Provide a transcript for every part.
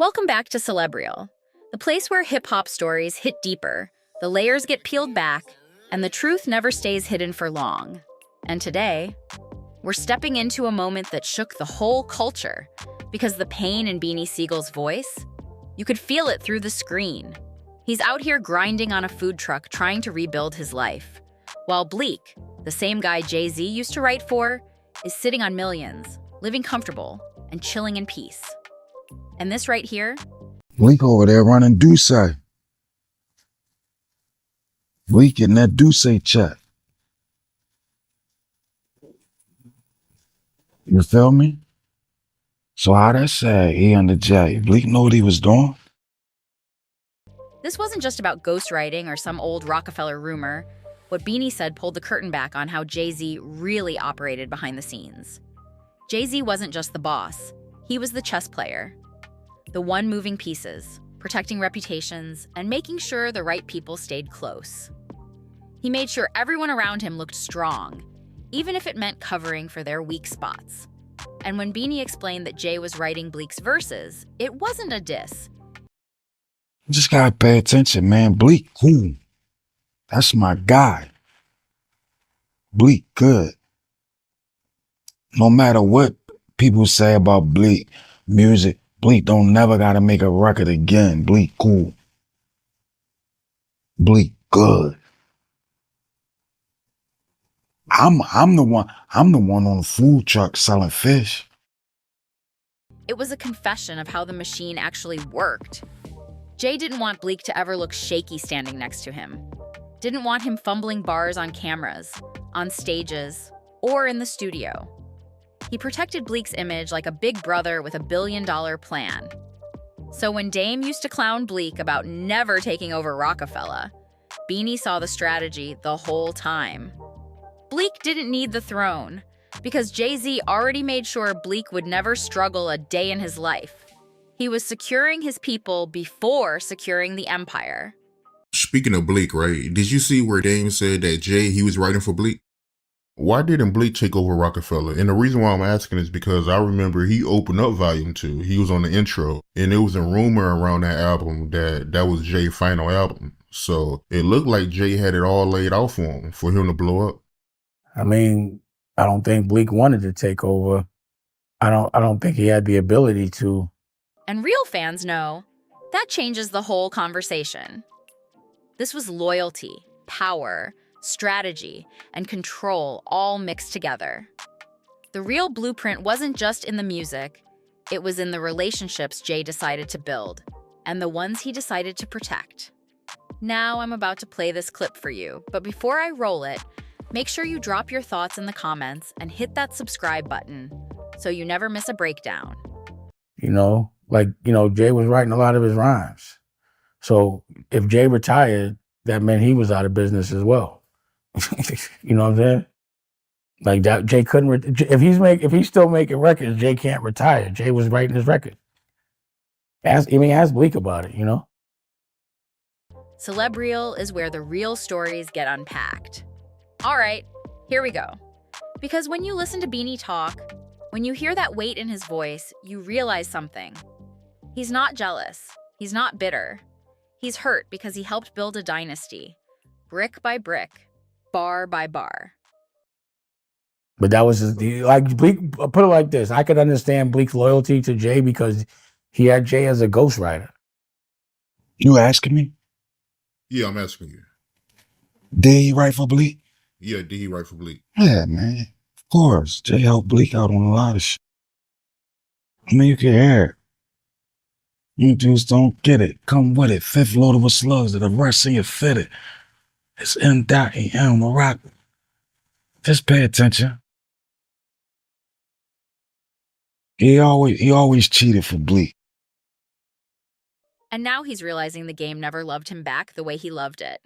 Welcome back to Celebrial, the place where hip-hop stories hit deeper, the layers get peeled back, and the truth never stays hidden for long. And today, we're stepping into a moment that shook the whole culture, because the pain in Beanie Siegel's voice, you could feel it through the screen. He's out here grinding on a food truck trying to rebuild his life, while Bleek, the same guy Jay-Z used to write for, is sitting on millions, living comfortable, and chilling in peace. And this right here? Bleek over there running Duce. Bleek getting that Duce check. You feel me? So how that say he under Jay? Bleek know what he was doing? This wasn't just about ghostwriting or some old Roc-A-Fella rumor. What Beanie said pulled the curtain back on how Jay-Z really operated behind the scenes. Jay-Z wasn't just the boss. He was the chess player. The one moving pieces, protecting reputations, and making sure the right people stayed close. He made sure everyone around him looked strong, even if it meant covering for their weak spots. And when Beanie explained that Jay was writing Bleek's verses, it wasn't a diss. You just gotta pay attention, man. Bleek cool. That's my guy. Bleek good. No matter what people say about Bleek music, Bleek don't never gotta make a record again. Bleek cool. Bleek good. I'm the one on the food truck selling fish. It was a confession of how the machine actually worked. Jay didn't want Bleek to ever look shaky standing next to him. Didn't want him fumbling bars on cameras, on stages, or in the studio. He protected Bleek's image like a big brother with $1 billion plan. So when Dame used to clown Bleek about never taking over Roc-A-Fella, Beanie saw the strategy the whole time. Bleek didn't need the throne, because Jay-Z already made sure Bleek would never struggle a day in his life. He was securing his people before securing the empire. Speaking of Bleek, right, did you see where Dame said that he was writing for Bleek? Why didn't Bleek take over Roc-A-Fella? And the reason why I'm asking is because I remember he opened up Volume 2. He was on the intro, and there was a rumor around that album that was Jay's final album. So it looked like Jay had it all laid out for him to blow up. I mean, I don't think Bleek wanted to take over. I don't think he had the ability to. And real fans know that changes the whole conversation. This was loyalty, power, strategy, and control all mixed together. The real blueprint wasn't just in the music, it was in the relationships Jay decided to build, and the ones he decided to protect. Now I'm about to play this clip for you, but before I roll it, make sure you drop your thoughts in the comments and hit that subscribe button so you never miss a breakdown. Jay was writing a lot of his rhymes. So if Jay retired, that meant he was out of business as well. You know what I'm saying? Like that, Jay couldn't. If he's still making records, Jay can't retire. Jay was writing his record. Ask Bleek about it. Celebrial is where the real stories get unpacked. All right, here we go. Because when you listen to Beanie talk, when you hear that weight in his voice, you realize something. He's not jealous. He's not bitter. He's hurt because he helped build a dynasty, brick by brick, bar by bar. But that was Bleek. Put it like this: I could understand Bleek's loyalty to Jay because he had Jay as a ghostwriter. You asking me? Yeah, I'm asking you. Did he write for Bleek? Yeah, did he write for Bleek? Yeah, man. Of course. Jay helped Bleek out on a lot of shit. I mean, you can hear it. You dudes don't get it. Come with it. Fifth load with slugs that the rest in you fitted. It's M.E.M. the rock. Just pay attention. He always cheated for Bleek. And now he's realizing the game never loved him back the way he loved it.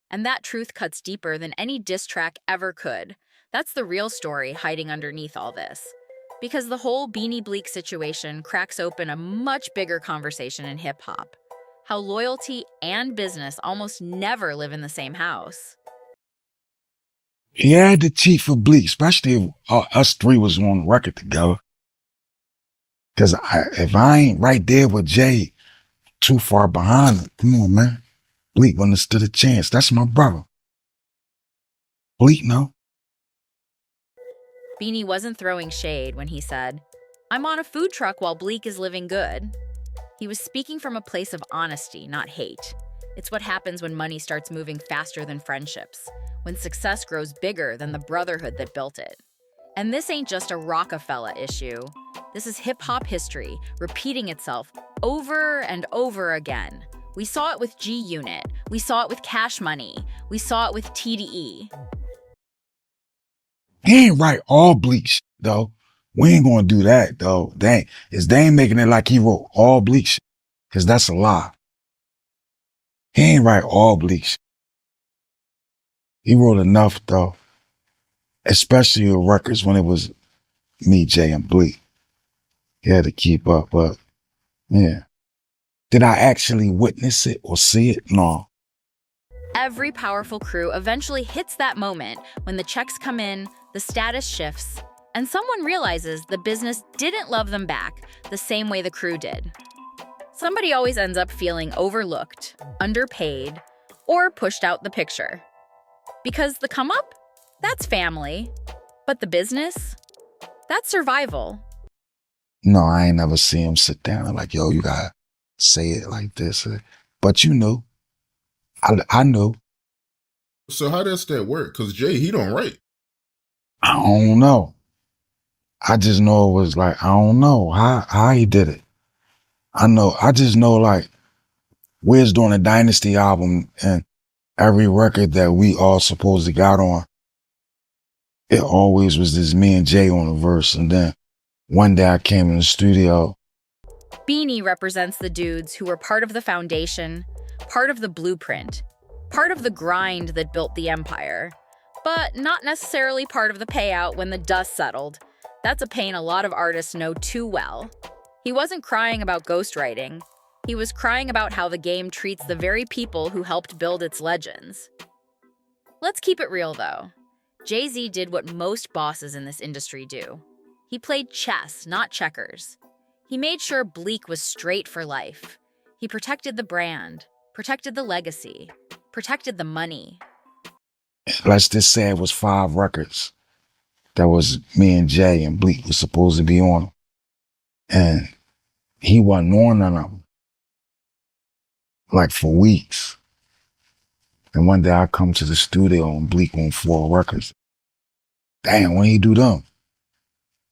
And that truth cuts deeper than any diss track ever could. That's the real story hiding underneath all this. Because the whole Beanie Bleek situation cracks open a much bigger conversation in hip-hop. How loyalty and business almost never live in the same house. He had to cheat for Bleek, especially if us three was on record together. Cause if I ain't right there with Jay, too far behind him, come on, man. Bleek wouldn't have stood a chance. That's my brother. Bleek, no. Beanie wasn't throwing shade when he said, "I'm on a food truck while Bleek is living good." He was speaking from a place of honesty, not hate. It's what happens when money starts moving faster than friendships, when success grows bigger than the brotherhood that built it. And this ain't just a Roc-A-Fella issue. This is hip-hop history, repeating itself over and over again. We saw it with G-Unit. We saw it with Cash Money. We saw it with TDE. He ain't write all Bleek shit, though. We ain't gonna do that, though. They ain't making it like he wrote all Bleek shit, cause that's a lie. He ain't write all Bleek shit. He wrote enough, though. Especially with records when it was me, Jay, and Bleek. He had to keep up, but yeah. Did I actually witness it or see it? No. Every powerful crew eventually hits that moment when the checks come in, the status shifts, and someone realizes the business didn't love them back the same way the crew did. Somebody always ends up feeling overlooked, underpaid, or pushed out the picture. Because the come up, that's family. But the business, that's survival. No, I ain't never see him sit down like, yo, you gotta say it like this. But you knew. I knew. So how does that work? Because Jay, he don't write. I don't know. I just know it was like, I don't know how he did it. I just know like Wiz doing a Dynasty album and every record that we all supposed to got on, it always was this me and Jay on the verse. And then one day I came in the studio. Beanie represents the dudes who were part of the foundation, part of the blueprint, part of the grind that built the empire, but not necessarily part of the payout when the dust settled. That's a pain a lot of artists know too well. He wasn't crying about ghostwriting. He was crying about how the game treats the very people who helped build its legends. Let's keep it real, though. Jay-Z did what most bosses in this industry do. He played chess, not checkers. He made sure Bleek was straight for life. He protected the brand, protected the legacy, protected the money. Let's just say it was 5 records that was me and Jay and Bleek was supposed to be on them. And he wasn't on none of them. Like for weeks. And one day I come to the studio and Bleek on 4 records. Damn, when he do them?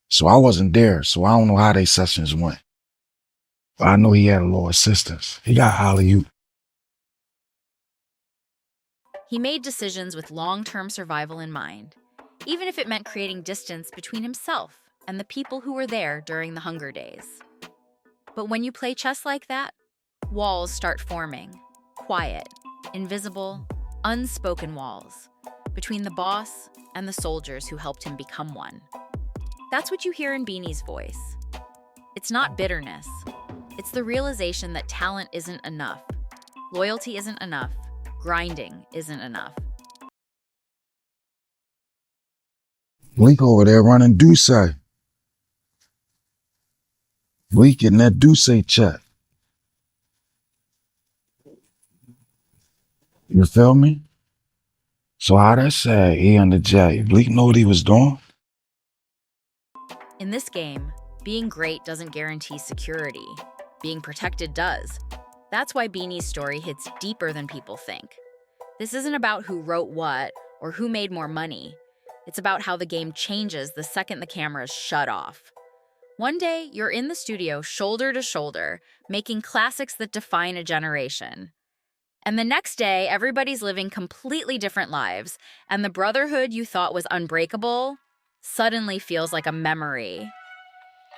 So I wasn't there, so I don't know how they sessions went. But I know he had a little assistance. He got alley-oop. He made decisions with long-term survival in mind, even if it meant creating distance between himself and the people who were there during the Hunger Days. But when you play chess like that, walls start forming. Quiet, invisible, unspoken walls between the boss and the soldiers who helped him become one. That's what you hear in Beanie's voice. It's not bitterness. It's the realization that talent isn't enough, loyalty isn't enough, grinding isn't enough. Bleek over there running Duce. Bleek getting that Duce check. You feel me? So how that say he under Jay? Bleek know what he was doing? In this game, being great doesn't guarantee security. Being protected does. That's why Beanie's story hits deeper than people think. This isn't about who wrote what or who made more money. It's about how the game changes the second the cameras shut off. One day, you're in the studio shoulder to shoulder, making classics that define a generation. And the next day, everybody's living completely different lives, and the brotherhood you thought was unbreakable suddenly feels like a memory.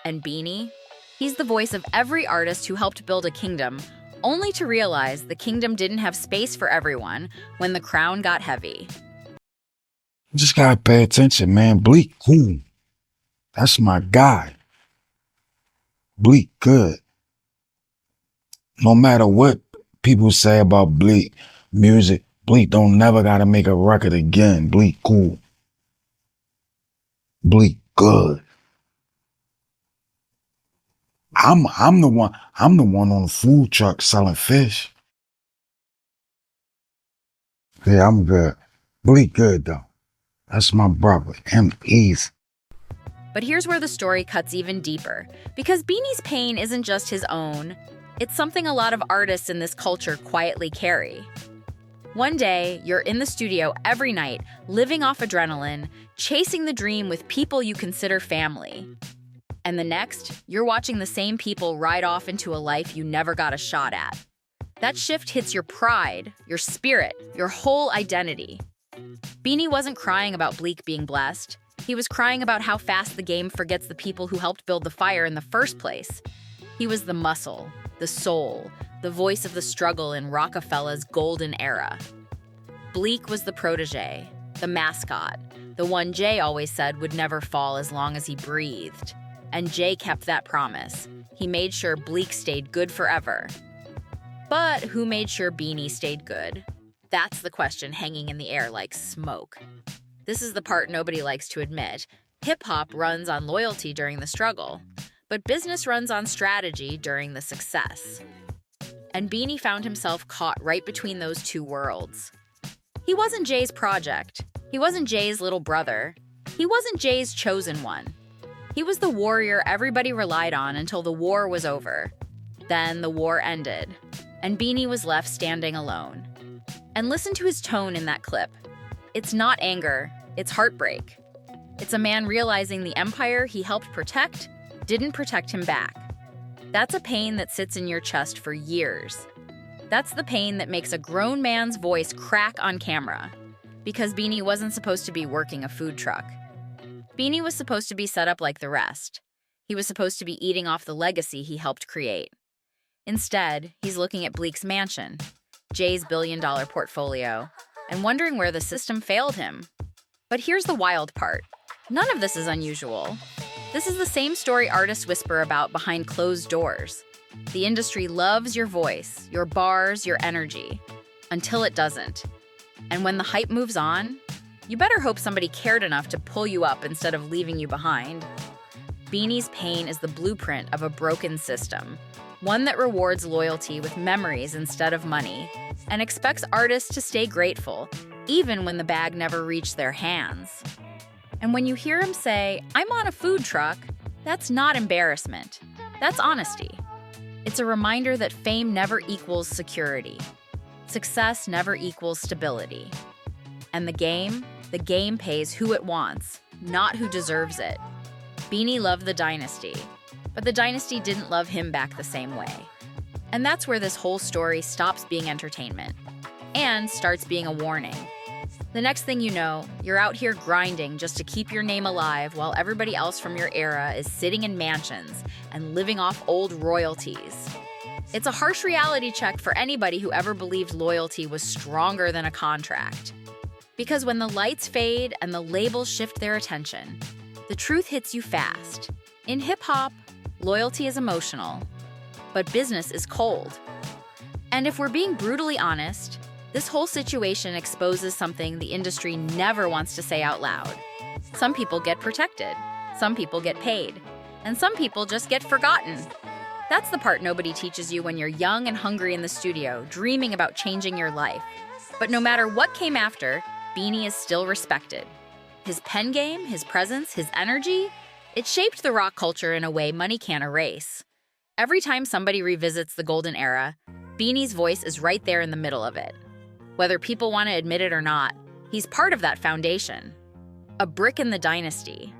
And Beanie? He's the voice of every artist who helped build a kingdom, only to realize the kingdom didn't have space for everyone when the crown got heavy. You just gotta pay attention, man. Bleek, cool. That's my guy. Bleek, good. No matter what people say about Bleek music, Bleek don't never gotta make a record again. Bleek, cool. Bleek, good. I'm the one on the food truck selling fish. Yeah, I'm good. Bleak good though. That's my brother. Him easy. But here's where the story cuts even deeper, because Beanie's pain isn't just his own. It's something a lot of artists in this culture quietly carry. One day, you're in the studio every night, living off adrenaline, chasing the dream with people you consider family. And the next, you're watching the same people ride off into a life you never got a shot at. That shift hits your pride, your spirit, your whole identity. Beanie wasn't crying about Bleek being blessed. He was crying about how fast the game forgets the people who helped build the fire in the first place. He was the muscle, the soul, the voice of the struggle in Roc-A-Fella's golden era. Bleek was the protege, the mascot, the one Jay always said would never fall as long as he breathed. And Jay kept that promise. He made sure Bleek stayed good forever. But who made sure Beanie stayed good? That's the question hanging in the air like smoke. This is the part nobody likes to admit. Hip-hop runs on loyalty during the struggle, but business runs on strategy during the success. And Beanie found himself caught right between those two worlds. He wasn't Jay's project. He wasn't Jay's little brother. He wasn't Jay's chosen one. He was the warrior everybody relied on until the war was over. Then the war ended, and Beanie was left standing alone. And listen to his tone in that clip. It's not anger, it's heartbreak. It's a man realizing the empire he helped protect didn't protect him back. That's a pain that sits in your chest for years. That's the pain that makes a grown man's voice crack on camera. Because Beanie wasn't supposed to be working a food truck. Beanie was supposed to be set up like the rest. He was supposed to be eating off the legacy he helped create. Instead, he's looking at Bleek's mansion, Jay's billion-dollar portfolio, and wondering where the system failed him. But here's the wild part. None of this is unusual. This is the same story artists whisper about behind closed doors. The industry loves your voice, your bars, your energy, until it doesn't. And when the hype moves on, you better hope somebody cared enough to pull you up instead of leaving you behind. Beanie's pain is the blueprint of a broken system, one that rewards loyalty with memories instead of money, and expects artists to stay grateful, even when the bag never reached their hands. And when you hear him say, "I'm on a food truck," that's not embarrassment. That's honesty. It's a reminder that fame never equals security. Success never equals stability. And the game pays who it wants, not who deserves it. Beanie loved the dynasty, but the dynasty didn't love him back the same way. And that's where this whole story stops being entertainment and starts being a warning. The next thing you know, you're out here grinding just to keep your name alive while everybody else from your era is sitting in mansions and living off old royalties. It's a harsh reality check for anybody who ever believed loyalty was stronger than a contract. Because when the lights fade and the labels shift their attention, the truth hits you fast. In hip-hop, loyalty is emotional, but business is cold. And if we're being brutally honest, this whole situation exposes something the industry never wants to say out loud. Some people get protected, some people get paid, and some people just get forgotten. That's the part nobody teaches you when you're young and hungry in the studio, dreaming about changing your life. But no matter what came after, Beanie is still respected. His pen game, his presence, his energy, it shaped the rock culture in a way money can't erase. Every time somebody revisits the golden era, Beanie's voice is right there in the middle of it. Whether people want to admit it or not, he's part of that foundation. A brick in the dynasty.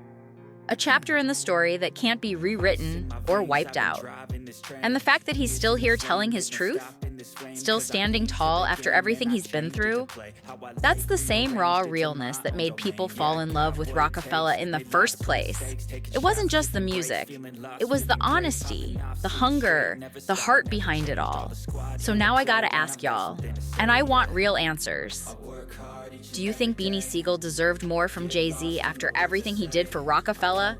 A chapter in the story that can't be rewritten or wiped out. And the fact that he's still here telling his truth, still standing tall after everything he's been through, that's the same raw realness that made people fall in love with Roc-A-Fella in the first place. It wasn't just the music. It was the honesty, the hunger, the heart behind it all. So now I gotta ask y'all, and I want real answers. Do you think Beanie Sigel deserved more from Jay-Z after everything he did for Roc-A-Fella?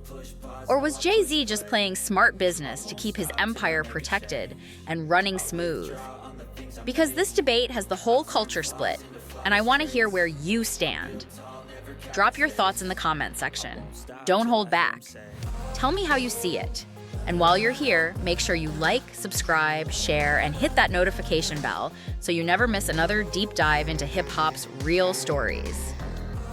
Or was Jay-Z just playing smart business to keep his empire protected and running smooth? Because this debate has the whole culture split, and I want to hear where you stand. Drop your thoughts in the comment section. Don't hold back. Tell me how you see it. And while you're here, make sure you like, subscribe, share, and hit that notification bell so you never miss another deep dive into hip-hop's real stories.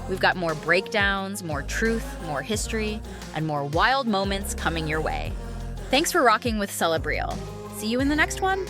We've got more breakdowns, more truth, more history, and more wild moments coming your way. Thanks for rocking with Celebreal. See you in the next one.